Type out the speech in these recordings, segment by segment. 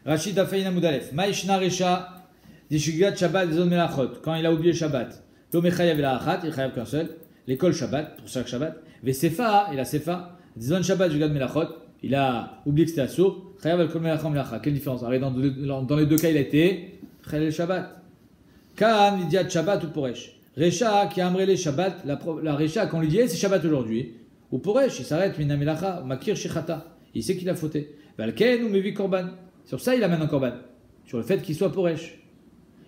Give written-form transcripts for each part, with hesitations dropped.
Rachid Afeina Moudalef. Maïshna Recha, Dishigat Shabbat, Zon Melachot. Quand il a oublié Shabbat. L'Omechayav et la Achat, il chayav qu'un seul. L'école Shabbat, pour chaque Shabbat. Vesefa, il a Sefa. Zon Shabbat, Jugad Melachot. Il a oublié que c'était Assour. Chayav al-Kol Melachot Melacha. Quelle différence? Dans les deux cas, il a été Chayav Shabbat. Kan, Lidiat Shabbat ou Poresh. Recha, qui a amrélé Shabbat. La Recha, quand on lui dit, c'est Shabbat aujourd'hui. Ou Poresh, il s'arrête, Mina Melacha, Makir Shechata. Il sait qu'il a fauté. Valken ou Mevi Korban. Sur ça, il amène un Korban. Sur le fait qu'il soit Poresh.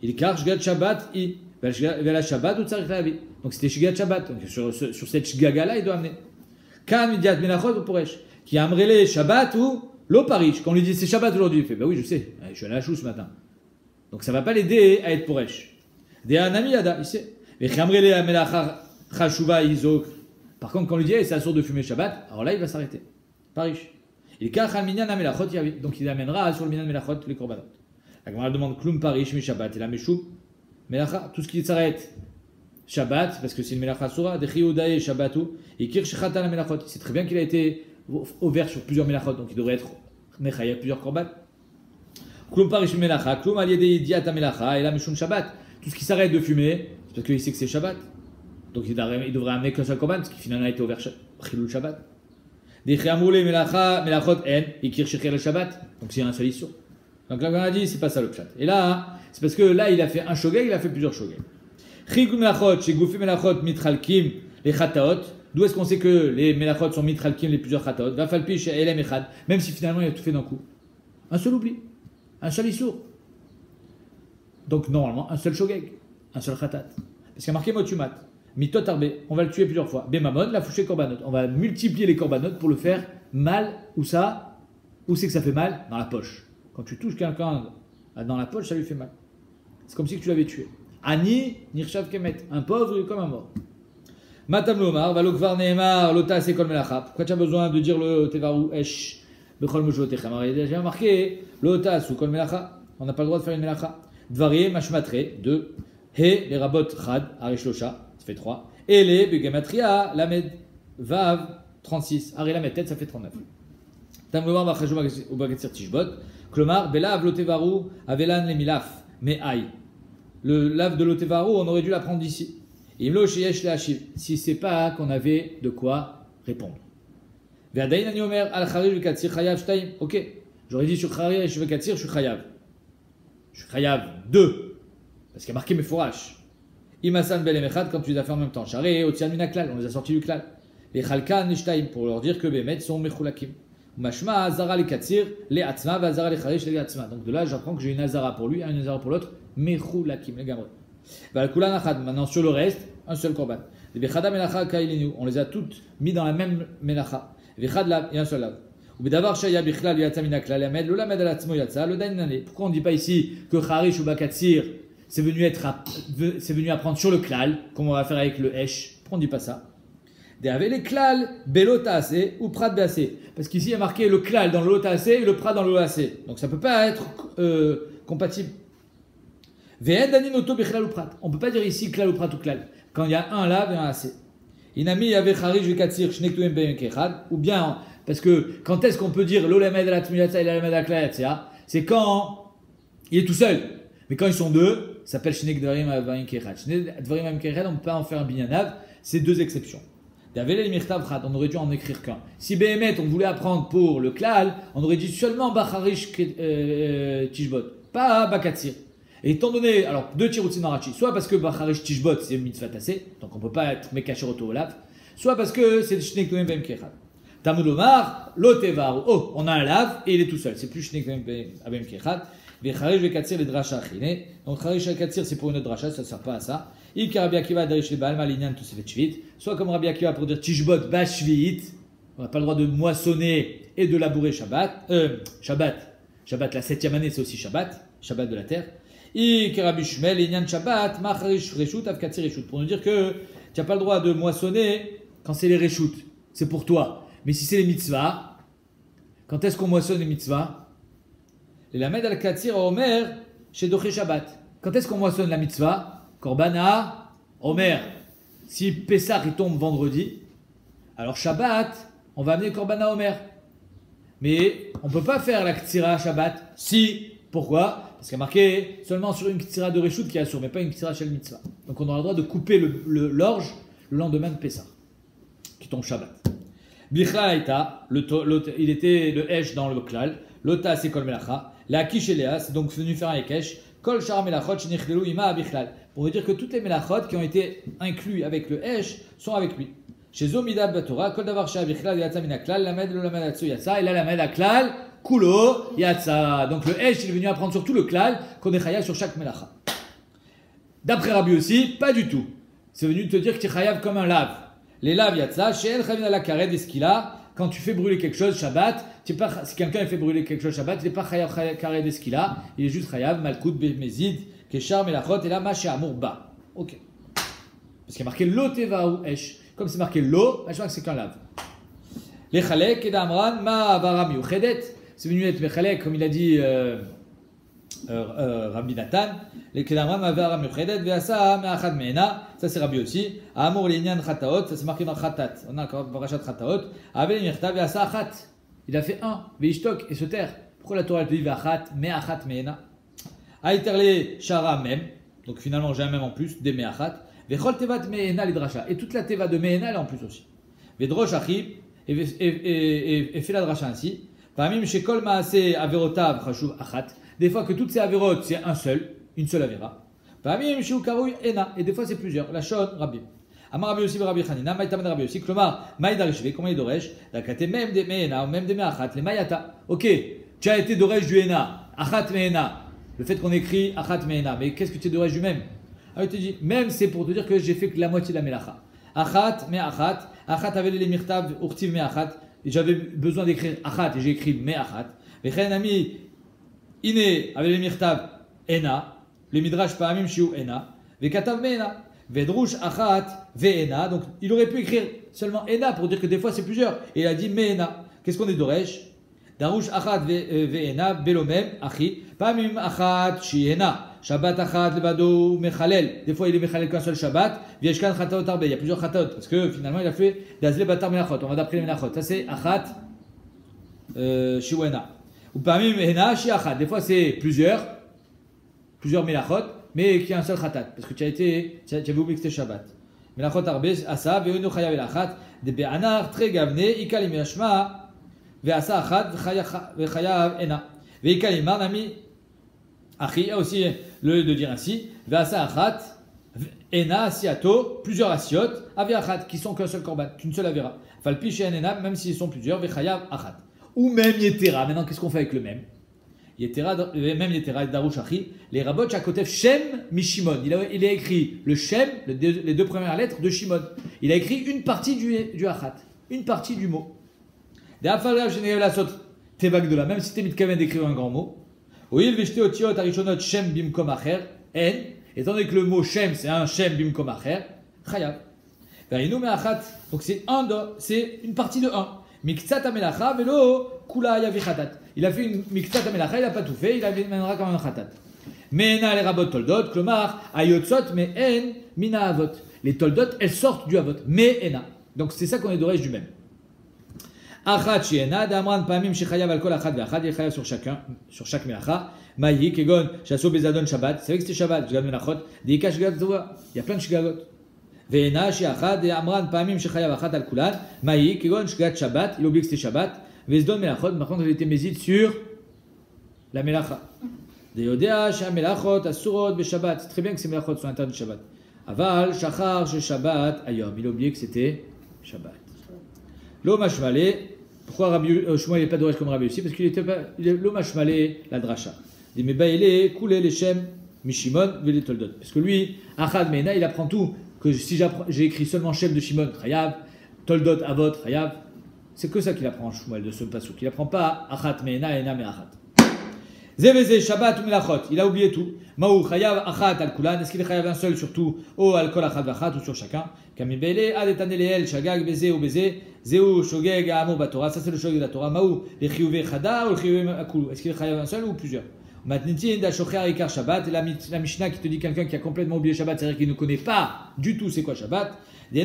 Il karche Shgat Shabbat, Vela Shabbat ou Tsarik Lavi. Donc c'était Shgat Shabbat. Donc sur cette Shgaga-là, il doit amener. Kan, Lidiat Melachot ou Poresh. Qui a amrélé Shabbat ou Loparish. Quand on lui dit c'est Shabbat aujourd'hui, il fait bah oui, je sais, je suis allé à la chou ce matin. Donc ça ne va pas l'aider à être Poresh. Des Anami Yada, il sait. Par contre, quand on lui dit c'est assourd de fumer Shabbat, alors là il va s'arrêter. Parish. Il kachal minyan amelachot yavi. Donc il amènera sur le minyan melachot les korbanot. La Gemara demande klum parish mi Shabbat et la meshou melacha. Tout ce qui s'arrête Shabbat, parce que c'est une melacha soura, de chiyudae Shabbatu, et kir shechata la melachot. C'est très bien qu'il a été ouvert sur plusieurs melachot, donc il devrait être mechaya plusieurs korban. Klum parish mi melacha, klum al yedei diata melacha et la meshum Shabbat. Tout ce qui s'arrête de fumer, c'est parce qu'il sait que c'est Shabbat. Donc il devrait amener qu'un seul korban, parce qu'il finalement a été ouvert chilul Shabbat. Des chiamoulé melachot en, et kir shecher le Shabbat. Donc c'est un seul issue. Donc là, on a dit, c'est pas ça le pshat. Et là, c'est parce que là, il a fait un shogeg, il a fait plusieurs shogeg. Chigou melachot, chez Goufi melachot, mitralkim, les chataot. D'où est-ce qu'on sait que les melachot sont mitralkim, les plusieurs chataot? Va falpi chez elem echad, même si finalement il a tout fait d'un coup. Un seul oubli, un seul issue. Donc normalement, un seul shogeg, un seul chatat. Parce qu'il y a marqué motumat, mitot arbe, on va le tuer plusieurs fois. Bemamon, la fouché korbanot. On va multiplier les korbanot pour le faire mal, où ça? Où c'est que ça fait mal? Dans la poche. Quand tu touches quelqu'un dans la poche, ça lui fait mal. C'est comme si tu l'avais tué. Ani, nirshav kemet, un pauvre comme un mort. Matam lomar, valokvar neemar, lota sekol melacha. Pourquoi tu as besoin de dire le tevaru esh, bechol mojotechem? Il y a déjà marqué, lota sou kol melacha. On n'a pas le droit de faire une melacha. Dvarie, mashmatre, 2. He, les rabot chad, arishlosha, ça fait 3. Et les begematria, lamed, vav, 36. Ari lamed tête, ça fait 39. Tam lomar, vachajou ou bagatsir tishbot. Klomar, belav lotevaru, avelan le milaf, mais aïe. Le lave de l'otevaru, on aurait dû l'apprendre d'ici. Imlo sheyesh le hashiv. Si c'est pas qu'on avait de quoi répondre. Ve'adayin ani omer al charish vekatsir chayav shtaim. Ok. J'aurais dit sur charish vekatsir, je suis chayav. Je suis chayav 2. Parce qu'il y a marqué mefourash. Imasan bel emechad quand tu les as fait en même temps. Charé, otian minaklal, on les a sortis du klal. Les chalkan shtaim pour leur dire que bemet sont mechulakim. Mashma azara le katsir, le atzma, azara le charish, le atzma. Donc de là, j'apprends que j'ai une azara pour lui et une azara pour l'autre. Mechulakim, les gamrot. Maintenant sur le reste, un seul korban. On les a toutes mis dans la même melacha. Et un seul lave. Pourquoi on ne dit pas ici que Charish ou Bakatsir c'est venu apprendre sur le klal, comme on va faire avec le Hesh? Pourquoi on ne dit pas ça? Les klal, belotase ou prat bease. Parce qu'ici il y a marqué le klal dans le lotase et le prat dans le lotase. Donc ça ne peut pas être compatible. On ne peut pas dire ici klal ou prat ou klal. Quand il y a un lav et un assez. Inami avait Charish Vekatsir Shnektuem Benkechad. Ou bien, parce que quand est-ce qu'on peut dire l'olemed la tmiyatsa et l'olemed la klayatzia? C'est quand il est tout seul. Mais quand ils sont deux, ça s'appelle Shnek Dvarim Benkechad. Shnek Dvarim Benkechad, on ne peut pas en faire un binyanav. C'est deux exceptions. On aurait dû en écrire qu'un. Si Behemet, on voulait apprendre pour le klal, on aurait dit seulement Bacharish Tishbot, pas Bakatsir. Et étant donné, alors, deux tiroutzim marachi, soit parce que Bacharish Tishbot c'est mitzvah tassé, donc on ne peut pas être Mekasheroto Olav, soit parce que c'est Shnek Toem Bem Kechad. Tamud Omar, Lotevaru, oh, on a un lav et il est tout seul, c'est plus Shnek Toem Bem Kechad. Vecharish Vekatsir le drasha achine. Donc Charish Vekatsir c'est pour une autre drasha, ça ne sert pas à ça. Il Rabbi Akiva Darish le Baal Malinyan Tosefet Shvit, soit comme Rabbi Akiva pour dire Tishbot Bashvit, on n'a pas le droit de moissonner et de labourer Shabbat. Shabbat, la 7e année c'est aussi Shabbat de la terre. Pour nous dire que tu n'as pas le droit de moissonner quand c'est les reshoot, c'est pour toi. Mais si c'est les mitzvahs, quand est-ce qu'on moissonne les mitzvahs? Les lamed al-katsir omer chez Doché Shabbat. Quand est-ce qu'on moissonne la mitzvah? Korbana omer. Si Pessah il tombe vendredi, alors Shabbat, on va amener Korbana omer. Mais on ne peut pas faire la Ktsira Shabbat. Si. Pourquoi? Parce qu'il y a marqué seulement sur une Ktsira de Reshut qui assure, mais pas une Ktsira Shel Mitzvah. Donc on aura le droit de couper l'orge le lendemain de Pessah, qui tombe Shabbat. Bichlaïta, il était le Esh dans le Klal, Lota c'est Kol Melacha, la Kish Elea, c'est donc venu faire un Ekesh, Kol Shara Melachot, Shenechlelu Ima Bichlal. Pour dire que toutes les Melachot qui ont été inclus avec le Esh sont avec lui. Chez Zomida Batora, Kol Davar Shah Bichlal, Yatsa Minaklal, Lamed le Lamed Atsu Yatsa, et là Lamed Aklal, Kulo Yatsa. Donc le Esh il est venu apprendre sur tout le Klal, qu'on est Chayav sur chaque Melacha. D'après Rabbi aussi, pas du tout. C'est venu te dire que tu es Chayav comme un lave. Les laves Yatsa, chez El Chavina la Kared Eskila, quand tu fais brûler quelque chose Shabbat, si quelqu'un fait brûler quelque chose Shabbat, il n'est pas Chayav Kared Eskila, il est juste Chayav Malkout Bemezid, Keshar Melachot, et là Masha Amour Ba. Ok. Parce qu'il y a marqué Lo Tevaou Esh. Comme c'est marqué Lo, je crois que c'est qu'un lave. Les Chalek et Damran, Ma Avaram Yuchedet, c'est venu être Mechalek, comme il a dit Rabbi Nathan, les Kedamran Avaram Yuchedet, Veasa Meachad Meena, ça c'est Rabbi aussi, Amour Linyan Chataot, ça c'est marqué dans Chatat, on a encore Parashat Chataot, Avel Mirta Veasa Achat, il a fait un, Veishtok, et se taire. Pourquoi la Torah te dit Veachat, Meachat Meena? Aïterle Shara Mem, donc finalement j'ai un même en plus, des Meachat, Vechol Tevat Meena Lidrasha, et toute la Teva de Meena elle est en plus aussi. Vedrosh Achib, et fait la drasha ainsi. Parmi Shekol Maase Averotav Chashuv Achat, des fois que toutes ces averot c'est une seule avera. Parmi Sheukarouy Ena, et des fois c'est plusieurs. La Shon Rabbi. Amar Rabbi aussi Rabbi Chanina, Maïtam Rabbi aussi. Klomar Maïdarishve, comment il doresh? Dakate même des Meena, ou même des Meachat, les Mayata. Ok, tu as été doresh du Ena, Achat Meena. Le fait qu'on écrit Achat Meena, mais qu'est-ce que tu es doresh du même? Ah, il te dit, même c'est pour te dire que j'ai fait que la moitié de la Melacha. Achat, Meachat, Achat avait les mirtav, Urtiv Meachat, et j'avais besoin d'écrire Achat, et j'ai écrit Meachat. Vechen ami, Iné avait les mirtav, Ena, le midrash Paamim Shiu Ena, Vekatav Meena, Vedrouche Achat, Veena, donc il aurait pu écrire seulement Ena pour dire que des fois c'est plusieurs, et il a dit Meena. Qu'est-ce qu'on est d'Oresh? Darouche Achat, Veena, Belomem, Achi, Paamim Achat, Shiena. Shabbat Achat Levado Mechalel. Des fois il est Mechalel qu'un seul Shabbat. Vieshkan Chataot Arbe. Il y a plusieurs Chataot parce que finalement il a fait Dazle Batar Melachot. On va d'après les Melachot. Ça c'est Achat Shiwena. Ou parmi Mehena Shi Achat. Des fois c'est plusieurs Melachot, mais qui a un seul Chatat parce que tu avais oublié que c'était Shabbat. Melachot Arbe Asa Veonu Chayav Elachat. De Be'anar Tregavne Ikalim Yashma Ve'asa Achat Vechayav Ena. Ve'ikalim Marnami. Achi, il y a aussi le de dire ainsi, Vasa Achat, Ena, Asiato, plusieurs Asiot, Avi Achat, qui sont qu'un seul korban, qu'une seule Avera. Falpi chez Ena, même s'ils sont plusieurs, Vechayav Achat. Ou même Yetera, maintenant qu'est-ce qu'on fait avec le même? Yetera, même Yetera, Darouch Achi, les rabots, Chakotev Shem Mishimon. Il a écrit le Shem, les deux premières lettres de Shimon. Il a écrit une partie du Achat, une partie du mot. De Afalgav, Genegav la Sot, Tevak de là, même si t'es mitkaven d'écrire un grand mot. Oui, le veshte otiot arishonot shem bimkom acher en, étant donné que le mot shem c'est un shem bimkom acher, chayav. Verinu meachat, donc c'est une partie de un. Miktsat amelacha velo kula yavi chatat. Il a fait une miktsat amelacha, il a pas tout fait, il amènera quand même un chatat. Meena les rabot toldot, klomar ayotzot me en mina avot. Les toldot elles sortent du avot, me ena. Donc c'est ça qu'on est d'origine du même. Achat shiena d'amran pamim shechayav al kol achat ve'achat, il chayav sur chaque melacha. Maï kegon shaso bezadon shabbat, c'est vrai que c'était shabbat, shgad melachot, deika shgad zoa, il y a plein de shgagot. Ve'ena shiachat d'amran pamim shechayav achat al kulan, maï kegon shgad shabbat, il oublie que c'était shabbat, ve'zdon melachot, par contre il était méside sur la melacha. Deodea sha melachot asurot be shabbat, c'est très bien que ces melachot sont interdites shabbat. Aval shachar she shabbat ayom, il oublie que c'était shabbat. L'homme mashmalé. Pourquoi Rabbi Shmuel n'est pas d'origine comme Rabbi aussi? Parce qu'il était pas l'homme mashmalé la dracha. Il dit mais bailé coulé les shem mishimon veli toldot. Parce que lui Achad Meina il apprend tout. Que si j'ai écrit seulement shem de Shimon Chayav, toldot avot Chayav, c'est que ça qu'il apprend Shmuel de ce pasuk. Il apprend pas Achad Meina Ena Me'achat. Zeveze Shabbat ou Melachot, il a oublié tout. Maou Chayav Achat al Kulan, est-ce qu'il est Chayav un seul sur tout, ou al Kol Achat Vachat ou sur chacun? Kamibele Adetaneleel Shagag Beze ou Beze, Zeu Shogeg Amor Batora, ça c'est le Shogeg de la Torah. Maou les Chiyuve Chada ou le Chiyuve Akulu, est-ce qu'il est Chayav un seul ou plusieurs? Matnitin d'Ashocher Ikar Shabbat, et la Mishnah qui te dit quelqu'un qui a complètement oublié Shabbat, c'est-à-dire qu'il ne connaît pas du tout c'est quoi Shabbat. On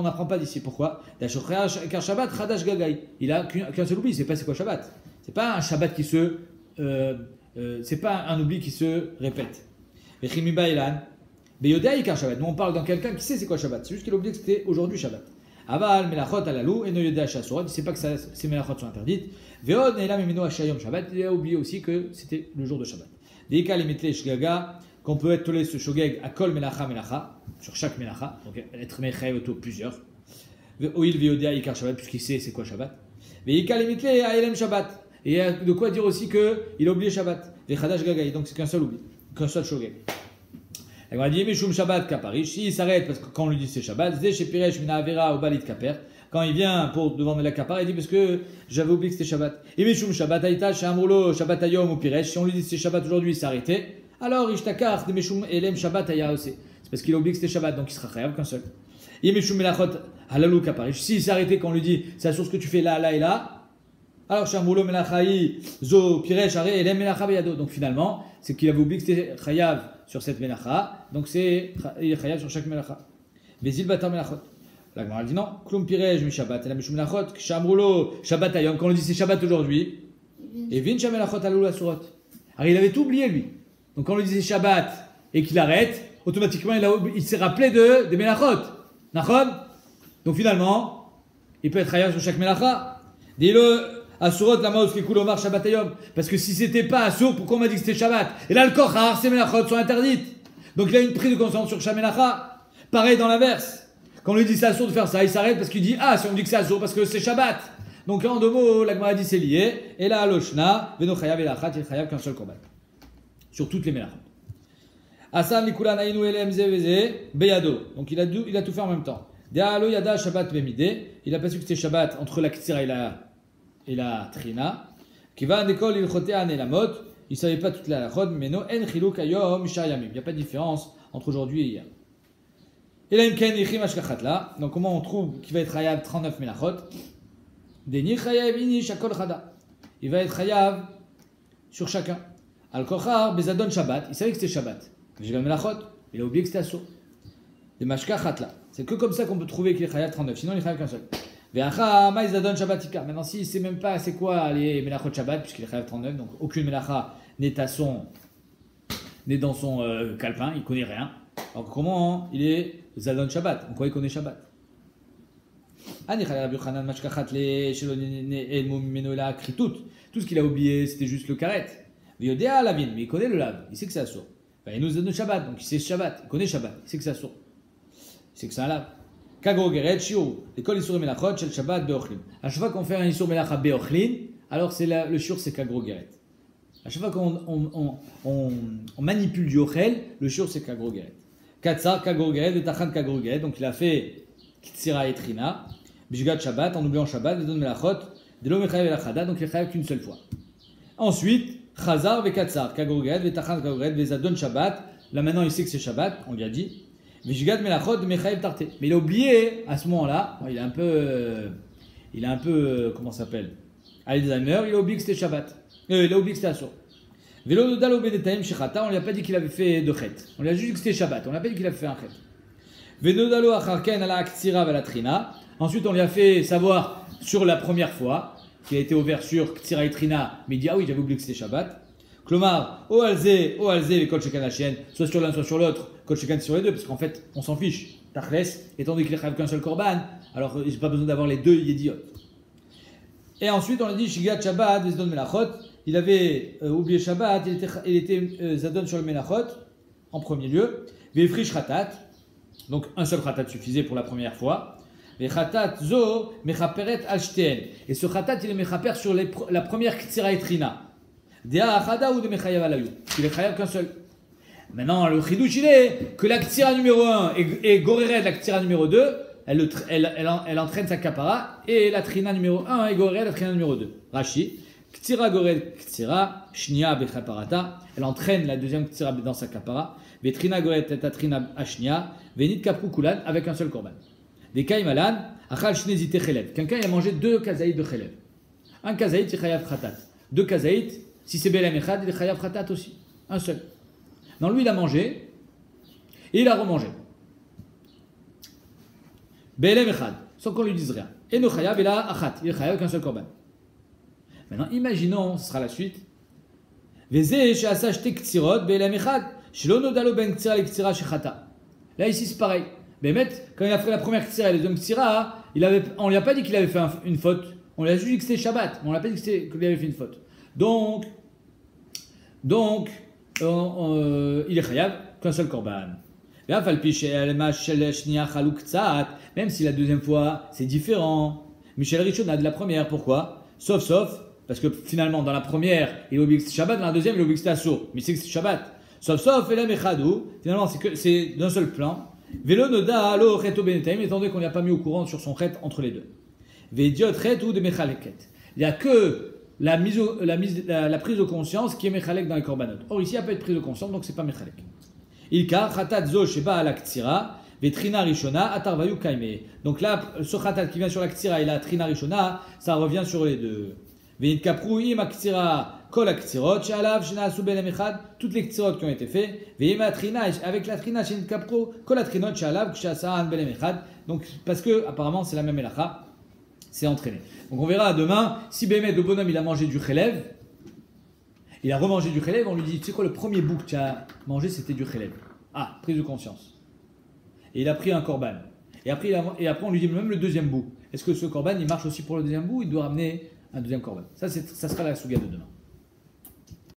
n'apprend pas d'ici. Pourquoi? Car Shabbat, Chadash Gagaï. Il a qu'un seul oubli, c'est pas c'est quoi Shabbat. C'est pas un Shabbat qui se, c'est pas un oubli qui se répète. Nous on parle dans quelqu'un qui sait c'est quoi Shabbat. C'est juste qu'il a oublié que c'était aujourd'hui Shabbat. Aval melachot alalou et no yodea shasurot. Il sait pas que ces melachot sont interdites. Veod neila memino hashayom Shabbat. Il a oublié aussi que c'était le jour de Shabbat. Deika limitle shgaga. Qu'on peut être tolé ce shogeg à kol melacha melacha, sur chaque melacha, donc être mechaï auto plusieurs. Oil viodea ikar Shabbat, puisqu'il sait c'est quoi Shabbat. Veika limitle a elem Shabbat. Et il y a de quoi dire aussi qu'il a oublié Shabbat. Vechadash gagaï, donc c'est qu'un seul oubli, qu'un seul shogeg. On va dire Mishum Shabbat kaparish, s'il s'arrête parce que quand on lui dit c'est Shabbat, Zé chez Piresh mina avera au balit kaper. Quand il vient pour devant la kapara, il dit parce que j'avais oublié que c'était Shabbat. Et Mishum Shabbat aïta chez Amroulo Shabbat ayom ou Piresh, si on lui dit c'est Shabbat aujourd'hui, il s'est arrêté. Alors, Ishtakar, de Meshum Elem Shabbat Aya aussi. C'est parce qu'il a oublié que c'était Shabbat, donc il sera chayav qu'un seul. Yemeshum Melachot Halalou Kaparish. S'il s'est arrêté quand on lui dit c'est la source que tu fais là, là et là, alors Shamoulo Melachai Zo Piresh Are Elem Melacha Beyado. Donc finalement, c'est qu'il avait oublié que c'était chayav sur cette Melacha, donc c'est chayav sur chaque Melacha. Vezil Batar Melachot. La Gemara dit non, Klum Piresh Mi Shabbat, la Meshum Melachot, Shamoulo Shabbat Ayom. Quand on lui dit c'est Shabbat aujourd'hui, et Vin Shamelachot Halalou Asurot. Alors il avait tout oublié lui. Donc quand on lui disait Shabbat et qu'il arrête, automatiquement il s'est rappelé des Melachot. Nachon? Donc finalement, il peut être chayav sur chaque Melacha. Dis-le, Asurot, la maos qui coule au mar Shabbat ayom. Parce que si c'était pas Asur, pourquoi on m'a dit que c'était Shabbat? Et là le Kochar, ces Melachot sont interdites. Donc il a une prise de conscience sur chaque Melacha. Pareil dans l'inverse. Quand on lui dit c'est Asur de faire ça, il s'arrête parce qu'il dit ah, si on dit que c'est Asur parce que c'est Shabbat. Donc en deux mots, la Gemara dit c'est lié. Et là, Loshna, Veno chayav et lachat, il chayav qu'un seul combat. Sur toutes les melachot. Asam Nikulan Ainu Elem Zeveze Beyado. Donc il a tout fait en même temps. Dealo Yada Shabbat Bemide. Il a pas su que c'était Shabbat entre la Ktsira et la Trina. Kiva Nekol Ilchotea Nelamot. Il savait pas toute la lachot, mais no En Chiluk Ayom Mishar Yamim. Il n'y a pas de différence entre aujourd'hui et hier. Et là, Imken Yichim Ashkachatla. Donc comment on trouve qu'il va être Chayav 39 melachot? Deni Chayav Ini Shakol Chada. Il va être Chayav sur chacun. Al-Kochar, Bezadon Shabbat, il savait que c'était Shabbat. Il a oublié que c'était Asur. Les Mashka Khatla. C'est que comme ça qu'on peut trouver qu'il est Chayav 39, sinon il est Chayav qu'un seul. Ve'acha, Maïzadon Shabbatika. Maintenant, s'il ne sait même pas c'est quoi les Melachot Shabbat, puisqu'il est Chayav 39, donc aucune Melacha n'est dans son calepin, il ne connaît rien. Alors comment il est Zadon Shabbat? En quoi il connaît Shabbat? Tout ce qu'il a oublié, c'était juste le karet. Mais il connaît le lave, il sait que c'est assourd. Il nous donne le Shabbat, donc il sait Shabbat, il connaît Shabbat, il sait que c'est assourd. Il sait que c'est un lave. Kagro Geret, Shiur, l'école Isur Melachot, Shel Shabbat, Beochlin. À chaque fois qu'on fait un Isur Melacha Beochlin, alors c'est le Shiur, c'est Kagro Geret. À chaque fois qu'on manipule du Ochel, le Shiur, c'est Kagro Geret. Katsar, Kagro Geret, Vetachan Kagro Geret, donc il a fait Ktsira et Trina, Bishgat Shabbat, en oubliant Shabbat, Vedon Melachot, Delo Mechayev Elachada, donc il est chayav qu'une seule fois. Ensuite, Chazar Vekatsar, Kagorged, Vetachan Kagorged, Vezadon Shabbat. Là maintenant il sait que c'est Shabbat, on lui a dit. Vishgat Melachot, Mechayev Tarté. Mais il a oublié à ce moment-là, il a un peu, comment ça s'appelle? Alzheimer, il a oublié que c'était Shabbat. Il a oublié que c'était Asur. Velo Dalo Bedetaim Shechata, on lui a pas dit qu'il avait fait de Chet. On lui a juste dit que c'était Shabbat, on lui a pas dit qu'il avait fait un Chet. Velo Dalo Acharken ala Aktsira Valatrina. Ensuite on lui a fait savoir sur la première fois, qui a été ouvert sur Ktsira et Trina, mais il dit ah oui, j'avais oublié que c'était Shabbat. Klomar, o alze, les Kol Shekan Hachien, soit sur l'un, soit sur l'autre, Kol Shekan sur les deux, parce qu'en fait, on s'en fiche. Tachles, étant donné qu'il n'y a qu'un seul Korban, alors j'ai pas besoin d'avoir les deux Yediot. Et ensuite, on a dit Shigat Shabbat, Zadon Melachot, il avait oublié Shabbat, il était Zadon sur le Melachot, en premier lieu, Vefrish Khatat, donc un seul Khatat suffisait pour la première fois. Et Khatat zo mechaperet alshten. Et ce Khatat il est mechaper sur la première Ktsira et Trina. Dea achada ou de mechayav alayou. Il est chayav qu'un seul. Maintenant le chidouch il est que la Ktsira numéro 1 et Gorered la Ktsira numéro 2, elle entraîne sa kapara et la Trina numéro 1 et Gorered la Trina numéro 2. Rashi. Ktsira Gorered Ktsira shnia bechaparata. Elle entraîne la deuxième Ktsira dans sa kapara. Vetrina Gorered tetatrina ashnia. Venit kapru kulan avec un seul korban. Des kaimalan, achal shnezite chelev. Quelqu'un a mangé 2 kazaïd de chelev. Un kazaïd c'est chayav khatat. deux kazaït, si c'est Belem Echad, il est chayav khatat aussi. Un seul. Non, lui, il a mangé et il a remangé. Belem Echad, sans qu'on lui dise rien. Et no chayav, il a achat, il est chayav qu'un seul korban. Maintenant, imaginons, ce sera la suite. Veze she'asa shte ktsirot Belem Echad, shelo nodalo ben ktsira le ktsira shechata. Là, ici, c'est pareil. Bémet, quand il a fait la première ktsira et les deuxième ktsira, on ne lui a pas dit qu'il avait fait une faute. On lui a juste dit que c'était Shabbat, mais on ne l'a pas dit qu'il avait fait une faute. Donc il est chayav qu'un seul korban. Même si la deuxième fois, c'est différent. Michel Richona de la première, pourquoi? Sauf, parce que finalement, dans la première, il est obligé que c'est Shabbat, dans la deuxième, il est obligé que c'est Assour. Mais c'est que c'est Shabbat. Sauf, et la Mechadou, finalement, c'est d'un seul plan. Vélo noda alo cheto benetaim, étant donné qu'on n'a pas mis au courant sur son chet entre les deux. Védiot chetou de mechaleket. Il n'y a que la prise de conscience qui est mechalek dans les korbanot. Or ici, il n'y a pas de prise de conscience, donc c'est pas mechalek. Ilka chatat zo sheba ala ktsira, vetrina rishona atarvayu kaime. Donc là, ce chatat qui vient sur la ktsira et la trina rishona, ça revient sur les deux. Ve'intkapru im aktsira. Kol aktsirot, she'alav, she'na'asu belem echad, toutes les ktsirot qui ont été faites, ve'ima trina, avec la trina, she'nkapro, kol atrinot, she'alav, she'asa'an belem echad. Donc, parce que, apparemment, c'est la même elacha, c'est entraîné. Donc, on verra demain, si Bémet, le bonhomme, il a mangé du chelev, il a remangé du chelev, on lui dit, tu sais quoi, le premier bout que tu as mangé, c'était du chelev. Ah, prise de conscience. Et il a pris un korban. Et après, on lui dit, même le deuxième bout. Est-ce que ce korban, il marche aussi pour le deuxième bout, il doit ramener un deuxième korban? Ça sera la souga de demain.